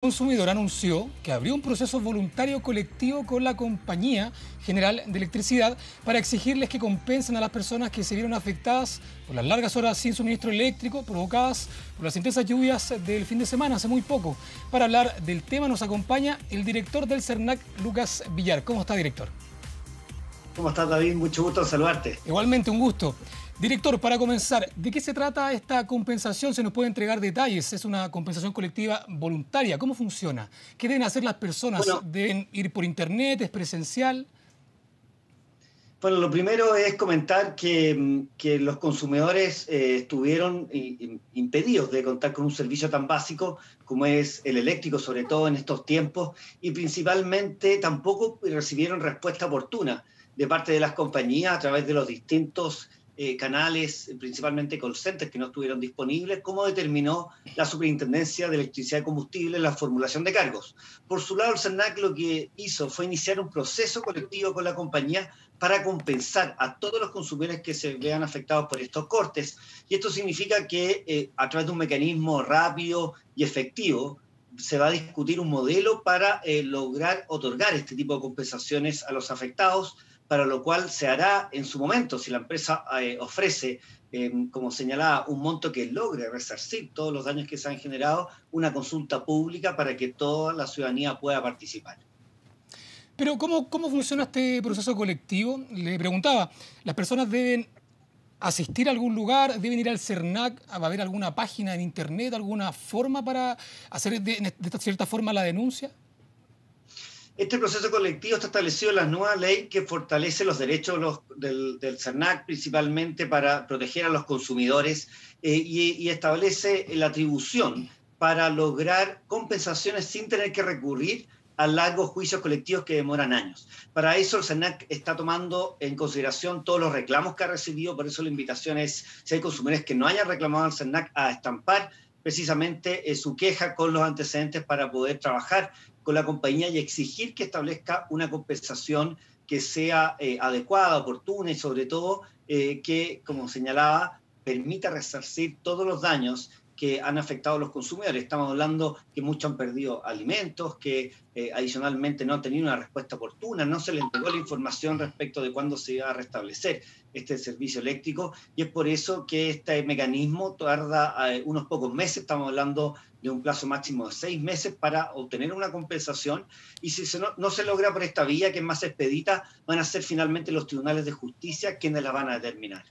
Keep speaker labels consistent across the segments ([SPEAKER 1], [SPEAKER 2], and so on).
[SPEAKER 1] Consumidor anunció que abrió un proceso voluntario colectivo con la Compañía General de Electricidad para exigirles que compensen a las personas que se vieron afectadas por las largas horas sin suministro eléctrico provocadas por las intensas lluvias del fin de semana, hace muy poco. Para hablar del tema nos acompaña el director del CERNAC, Lucas Villar. ¿Cómo está, director?
[SPEAKER 2] ¿Cómo estás, David? Mucho gusto en saludarte.
[SPEAKER 1] Igualmente, un gusto. Director, para comenzar, ¿de qué se trata esta compensación? ¿Se nos puede entregar detalles? ¿Es una compensación colectiva voluntaria? ¿Cómo funciona? ¿Qué deben hacer las personas?
[SPEAKER 2] Bueno,
[SPEAKER 1] ¿Deben ir por internet? ¿Es presencial?
[SPEAKER 2] lo primero es comentar que los consumidores estuvieron impedidos de contar con un servicio tan básico como es el eléctrico, sobre todo en estos tiempos, y principalmente tampoco recibieron respuesta oportuna de parte de las compañías a través de los distintos canales, principalmente call centers que no estuvieron disponibles, como determinó la Superintendencia de Electricidad y Combustible en la formulación de cargos. Por su lado, el CERNAC lo que hizo fue iniciar un proceso colectivo con la compañía para compensar a todos los consumidores que se vean afectados por estos cortes. Y esto significa que a través de un mecanismo rápido y efectivo, se va a discutir un modelo para lograr otorgar este tipo de compensaciones a los afectados, para lo cual se hará en su momento, si la empresa ofrece, como señalaba, un monto que logre resarcir todos los daños que se han generado, una consulta pública para que toda la ciudadanía pueda participar.
[SPEAKER 1] Pero ¿cómo funciona este proceso colectivo? Le preguntaba, ¿las personas deben asistir a algún lugar? ¿Deben ir al CERNAC? ¿Va a haber alguna página en internet, alguna forma para hacer de esta cierta forma la denuncia?
[SPEAKER 2] Este proceso colectivo está establecido en la nueva ley que fortalece los derechos del CERNAC, principalmente para proteger a los consumidores y establece la atribución para lograr compensaciones sin tener que recurrir a largos juicios colectivos que demoran años. Para eso el CERNAC está tomando en consideración todos los reclamos que ha recibido, por eso la invitación es, si hay consumidores que no hayan reclamado al CERNAC, a estampar precisamente su queja con los antecedentes para poder trabajar con la compañía y exigir que establezca una compensación que sea adecuada, oportuna y sobre todo que, como señalaba, permita resarcir todos los daños que han afectado a los consumidores. Estamos hablando que muchos han perdido alimentos, que adicionalmente no han tenido una respuesta oportuna, no se les entregó la información respecto de cuándo se iba a restablecer este servicio eléctrico, y es por eso que este mecanismo tarda unos pocos meses. Estamos hablando de un plazo máximo de 6 meses para obtener una compensación, y si no se logra por esta vía, que es más expedita, van a ser finalmente los tribunales de justicia quienes la van a determinar.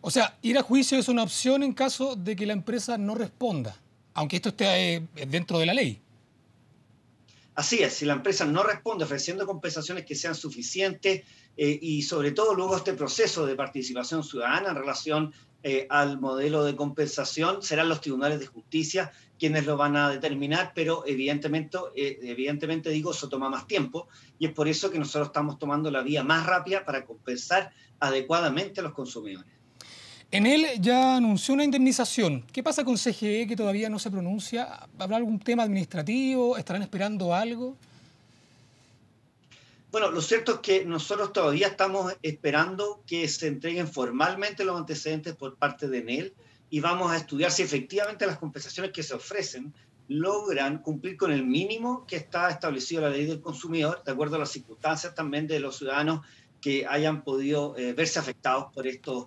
[SPEAKER 1] O sea, ir a juicio es una opción en caso de que la empresa no responda, aunque esto esté dentro de la ley.
[SPEAKER 2] Así es, si la empresa no responde ofreciendo compensaciones que sean suficientes y sobre todo luego este proceso de participación ciudadana en relación al modelo de compensación, serán los tribunales de justicia quienes lo van a determinar, pero evidentemente digo, eso toma más tiempo y es por eso que nosotros estamos tomando la vía más rápida para compensar adecuadamente a los consumidores.
[SPEAKER 1] En él ya anunció una indemnización. ¿Qué pasa con CGE, que todavía no se pronuncia? ¿Habrá algún tema administrativo? ¿Estarán esperando algo?
[SPEAKER 2] Bueno, lo cierto es que nosotros todavía estamos esperando que se entreguen formalmente los antecedentes por parte de Enel y vamos a estudiar si efectivamente las compensaciones que se ofrecen logran cumplir con el mínimo que está establecido en la ley del consumidor, de acuerdo a las circunstancias también de los ciudadanos que hayan podido verse afectados por estos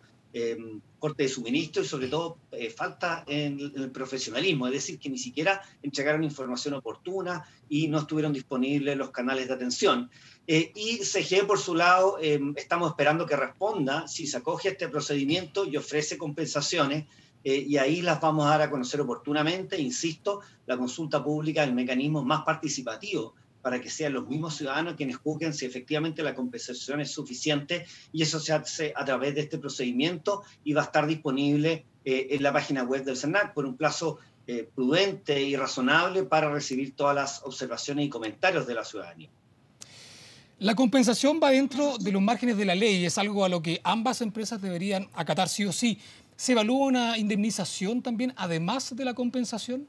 [SPEAKER 2] corte de suministro y sobre todo falta en el profesionalismo, es decir, que ni siquiera entregaron información oportuna y no estuvieron disponibles los canales de atención. Y CGE, por su lado, estamos esperando que responda si se acoge a este procedimiento y ofrece compensaciones, y ahí las vamos a dar a conocer oportunamente. Insisto, la consulta pública es el mecanismo más participativo para que sean los mismos ciudadanos quienes juzguen si efectivamente la compensación es suficiente, y eso se hace a través de este procedimiento y va a estar disponible en la página web del CERNAC por un plazo prudente y razonable para recibir todas las observaciones y comentarios de la ciudadanía.
[SPEAKER 1] La compensación va dentro de los márgenes de la ley, es algo a lo que ambas empresas deberían acatar sí o sí. ¿Se evalúa una indemnización también, además de la compensación?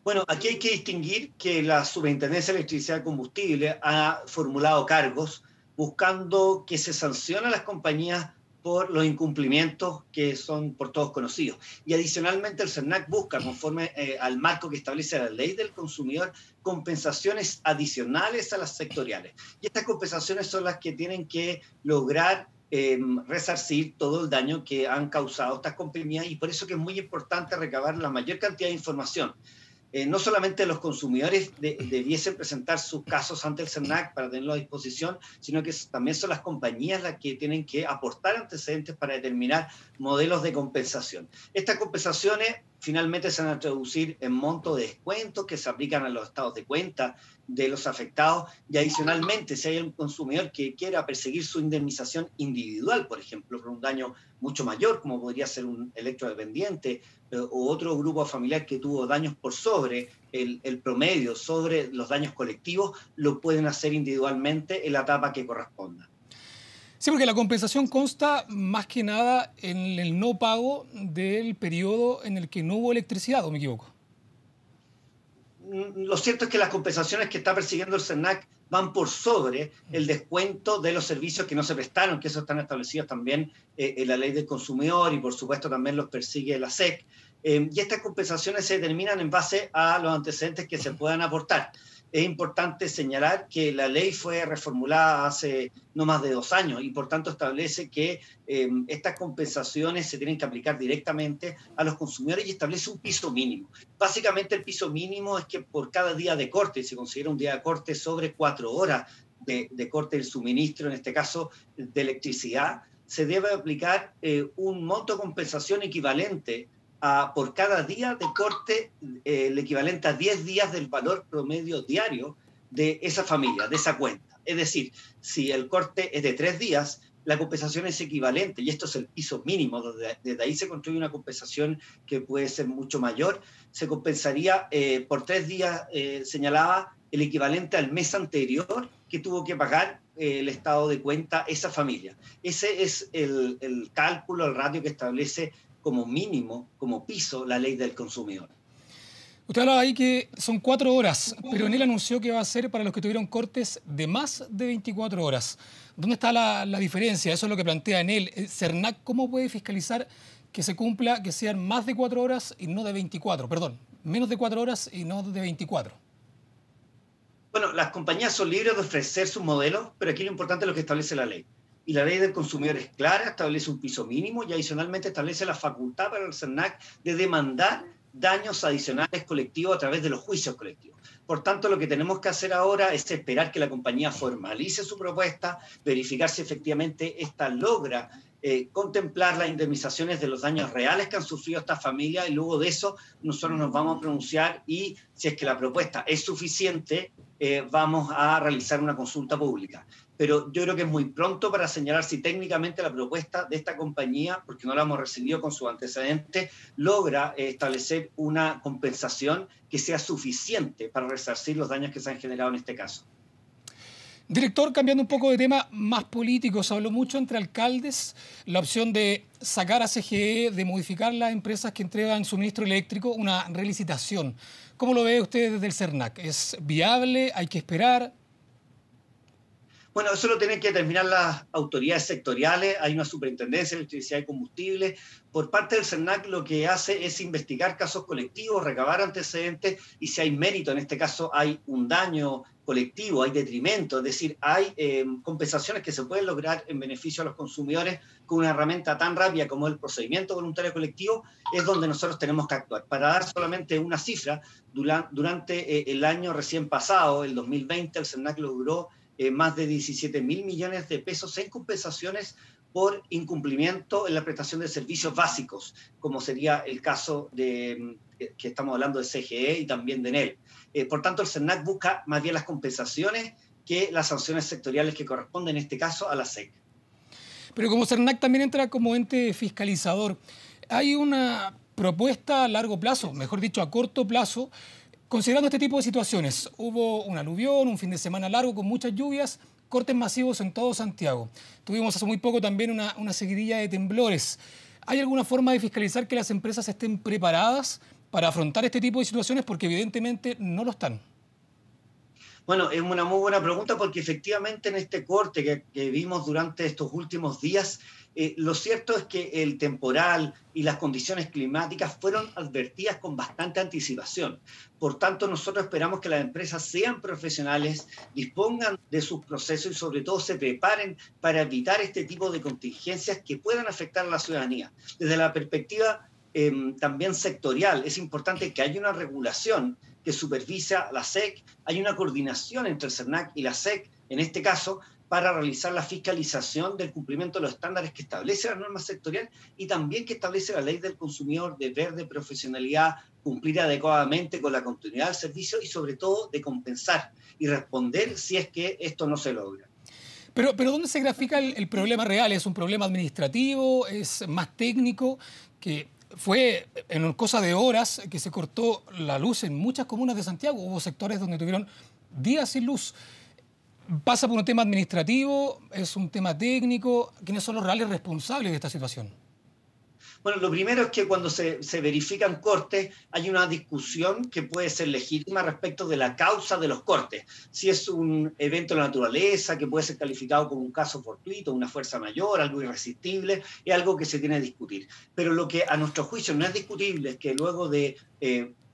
[SPEAKER 2] Bueno, aquí hay que distinguir que la Superintendencia de Electricidad y Combustible ha formulado cargos buscando que se sancionen a las compañías por los incumplimientos que son por todos conocidos. Y adicionalmente el CERNAC busca, conforme al marco que establece la ley del consumidor, compensaciones adicionales a las sectoriales. Y estas compensaciones son las que tienen que lograr resarcir todo el daño que han causado estas compañías, y por eso que es muy importante recabar la mayor cantidad de información. No solamente los consumidores debiesen presentar sus casos ante el CERNAC para tenerlo a disposición, sino que también son las compañías las que tienen que aportar antecedentes para determinar modelos de compensación. Estas compensaciones finalmente se van a traducir en monto de descuentos que se aplican a los estados de cuenta de los afectados, y adicionalmente, si hay un consumidor que quiera perseguir su indemnización individual, por ejemplo, por un daño mucho mayor, como podría ser un electrodependiente o otro grupo familiar que tuvo daños por sobre el promedio, sobre los daños colectivos, lo pueden hacer individualmente en la etapa que corresponda.
[SPEAKER 1] Sí, porque la compensación consta más que nada en el no pago del periodo en el que no hubo electricidad, ¿o me equivoco?
[SPEAKER 2] Lo cierto es que las compensaciones que está persiguiendo el CERNAC van por sobre el descuento de los servicios que no se prestaron, que esos están establecidos también en la ley del consumidor, y por supuesto también los persigue la SEC. Y estas compensaciones se determinan en base a los antecedentes que se puedan aportar. Es importante señalar que la ley fue reformulada hace no más de 2 años y por tanto establece que estas compensaciones se tienen que aplicar directamente a los consumidores y establece un piso mínimo. Básicamente el piso mínimo es que por cada día de corte, si se considera un día de corte sobre 4 horas de corte del suministro, en este caso de electricidad, se debe aplicar un monto de compensación equivalente por cada día de corte, el equivalente a 10 días del valor promedio diario de esa familia, de esa cuenta. Es decir, si el corte es de 3 días, la compensación es equivalente, y esto es el piso mínimo, desde ahí se construye una compensación que puede ser mucho mayor. Se compensaría por 3 días, señalaba, el equivalente al mes anterior que tuvo que pagar el estado de cuenta esa familia. Ese es el cálculo, el ratio que establece como mínimo, como piso, la ley del consumidor.
[SPEAKER 1] Usted hablaba ahí que son 4 horas, pero en él anunció que va a ser para los que tuvieron cortes de más de 24 horas. ¿Dónde está la diferencia? Eso es lo que plantea en él. CERNAC, ¿cómo puede fiscalizar que se cumpla, que sean más de 4 horas y no de 24? Perdón, menos de 4 horas y no de 24.
[SPEAKER 2] Bueno, las compañías son libres de ofrecer sus modelos, pero aquí lo importante es lo que establece la ley. Y la ley del consumidor es clara, establece un piso mínimo y adicionalmente establece la facultad para el CERNAC de demandar daños adicionales colectivos a través de los juicios colectivos. Por tanto, lo que tenemos que hacer ahora es esperar que la compañía formalice su propuesta, verificar si efectivamente ésta logra contemplar las indemnizaciones de los daños reales que han sufrido estas familias, y luego de eso nosotros nos vamos a pronunciar, y si es que la propuesta es suficiente, vamos a realizar una consulta pública. Pero yo creo que es muy pronto para señalar si técnicamente la propuesta de esta compañía, porque no la hemos recibido con sus antecedentes, logra establecer una compensación que sea suficiente para resarcir los daños que se han generado en este caso.
[SPEAKER 1] Director, cambiando un poco de tema, más político, se habló mucho entre alcaldes la opción de sacar a CGE, de modificar las empresas que entregan suministro eléctrico, una relicitación. ¿Cómo lo ve usted desde el CERNAC? ¿Es viable? ¿Hay que esperar?
[SPEAKER 2] Bueno, eso lo tienen que determinar las autoridades sectoriales. Hay una superintendencia de electricidad y combustible. Por parte del CERNAC lo que hace es investigar casos colectivos, recabar antecedentes, y si hay mérito, en este caso hay un daño colectivo, hay detrimento, es decir, hay compensaciones que se pueden lograr en beneficio a los consumidores con una herramienta tan rápida como el procedimiento voluntario colectivo, es donde nosotros tenemos que actuar. Para dar solamente una cifra, durante el año recién pasado, el 2020, el CERNAC logró más de 17.000 millones de pesos en compensaciones por incumplimiento en la prestación de servicios básicos, como sería el caso de que estamos hablando de CGE y también de Enel. Por tanto, el CERNAC busca más bien las compensaciones que las sanciones sectoriales que corresponden, en este caso, a la SEC.
[SPEAKER 1] Pero como CERNAC también entra como ente fiscalizador, hay una propuesta a largo plazo, mejor dicho, a corto plazo, considerando este tipo de situaciones. Hubo un aluvión, un fin de semana largo con muchas lluvias, cortes masivos en todo Santiago. Tuvimos hace muy poco también una seguidilla de temblores. ¿Hay alguna forma de fiscalizar que las empresas estén preparadas para afrontar este tipo de situaciones? Porque evidentemente no lo están.
[SPEAKER 2] Bueno, es una muy buena pregunta porque efectivamente en este corte que vimos durante estos últimos días, lo cierto es que el temporal y las condiciones climáticas fueron advertidas con bastante anticipación. Por tanto, nosotros esperamos que las empresas sean profesionales, dispongan de sus procesos y sobre todo se preparen para evitar este tipo de contingencias que puedan afectar a la ciudadanía. Desde la perspectiva también sectorial, es importante que haya una regulación que supervisa la SEC, hay una coordinación entre el CERNAC y la SEC, en este caso, para realizar la fiscalización del cumplimiento de los estándares que establece la norma sectorial y también que establece la ley del consumidor, deber de profesionalidad, cumplir adecuadamente con la continuidad del servicio y sobre todo de compensar y responder si es que esto no se logra.
[SPEAKER 1] Pero ¿dónde se grafica el problema real? ¿Es un problema administrativo? ¿Es más técnico? Que fue en cosa de horas que se cortó la luz en muchas comunas de Santiago. Hubo sectores donde tuvieron días sin luz. ¿Pasa por un tema administrativo? ¿Es un tema técnico? ¿Quiénes son los reales responsables de esta situación?
[SPEAKER 2] Bueno, lo primero es que cuando se verifican cortes hay una discusión que puede ser legítima respecto de la causa de los cortes. Si es un evento de la naturaleza que puede ser calificado como un caso fortuito, una fuerza mayor, algo irresistible, es algo que se tiene que discutir. Pero lo que a nuestro juicio no es discutible es que luego de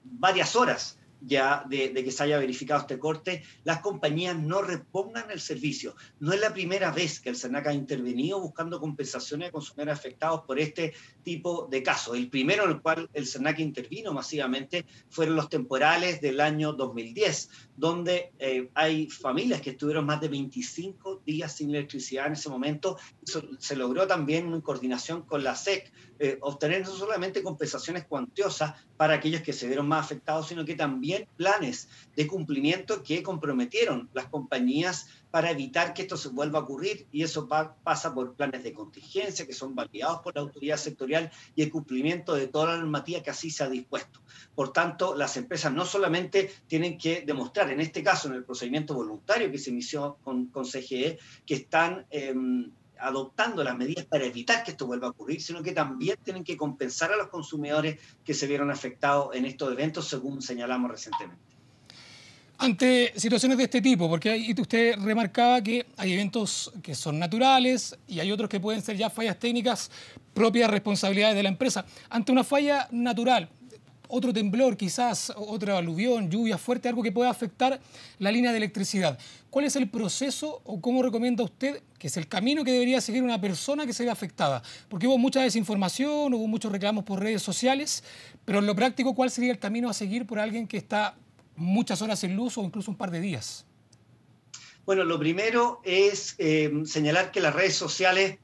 [SPEAKER 2] varias horas ya de que se haya verificado este corte, las compañías no repongan el servicio. No es la primera vez que el CERNAC ha intervenido buscando compensaciones a consumidores afectados por este tipo de casos. El primero en el cual el CERNAC intervino masivamente fueron los temporales del año 2010, donde hay familias que estuvieron más de 25 días sin electricidad en ese momento. Se logró también en coordinación con la SEC obtener no solamente compensaciones cuantiosas para aquellos que se vieron más afectados, sino que también planes de cumplimiento que comprometieron las compañías para evitar que esto se vuelva a ocurrir, y eso pasa por planes de contingencia que son validados por la autoridad sectorial y el cumplimiento de toda la normativa que así se ha dispuesto. Por tanto, las empresas no solamente tienen que demostrar, en este caso en el procedimiento voluntario que se inició con CGE, que están adoptando las medidas para evitar que esto vuelva a ocurrir, sino que también tienen que compensar a los consumidores que se vieron afectados en estos eventos, según señalamos recientemente.
[SPEAKER 1] Ante situaciones de este tipo, porque ahí usted remarcaba que hay eventos que son naturales y hay otros que pueden ser ya fallas técnicas propias responsabilidades de la empresa. Ante una falla natural, otro temblor quizás, otra aluvión, lluvia fuerte, algo que pueda afectar la línea de electricidad. ¿Cuál es el proceso o cómo recomienda usted que es el camino que debería seguir una persona que se ve afectada? Porque hubo mucha desinformación, hubo muchos reclamos por redes sociales, pero en lo práctico, ¿cuál sería el camino a seguir por alguien que está muchas horas sin luz o incluso un par de días?
[SPEAKER 2] Bueno, lo primero es señalar que las redes sociales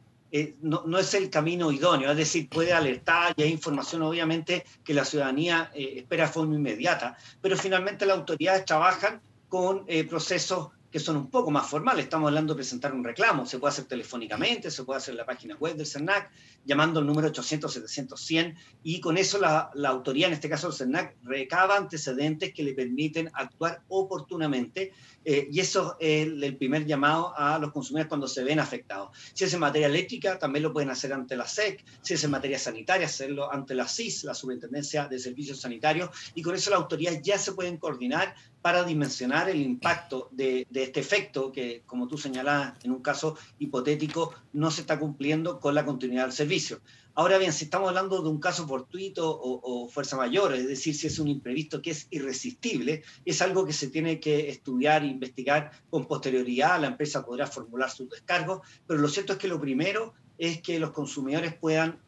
[SPEAKER 2] no es el camino idóneo, es decir, puede alertar y hay información obviamente que la ciudadanía espera de forma inmediata, pero finalmente las autoridades trabajan con procesos que son un poco más formales. Estamos hablando de presentar un reclamo, se puede hacer telefónicamente, se puede hacer en la página web del CERNAC, llamando al número 800-700-100, y con eso la autoridad, en este caso el CERNAC, recaba antecedentes que le permiten actuar oportunamente, y eso es el primer llamado a los consumidores cuando se ven afectados. Si es en materia eléctrica, también lo pueden hacer ante la SEC, si es en materia sanitaria, hacerlo ante la SIS, la Superintendencia de Servicios Sanitarios, y con eso las autoridades ya se pueden coordinar para dimensionar el impacto de este efecto que, como tú señalabas, en un caso hipotético, no se está cumpliendo con la continuidad del servicio. Ahora bien, si estamos hablando de un caso fortuito o fuerza mayor, es decir, si es un imprevisto que es irresistible, es algo que se tiene que estudiar e investigar con posterioridad. La empresa podrá formular sus descargos, pero lo cierto es que lo primero es que los consumidores puedan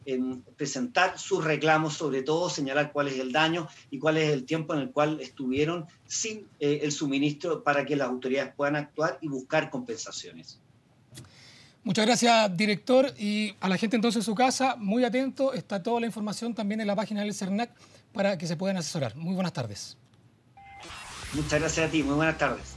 [SPEAKER 2] presentar sus reclamos, sobre todo señalar cuál es el daño y cuál es el tiempo en el cual estuvieron sin el suministro para que las autoridades puedan actuar y buscar compensaciones.
[SPEAKER 1] Muchas gracias, director. Y a la gente entonces en su casa, muy atento, está toda la información también en la página del CERNAC para que se puedan asesorar. Muy buenas tardes.
[SPEAKER 2] Muchas gracias a ti, muy buenas tardes.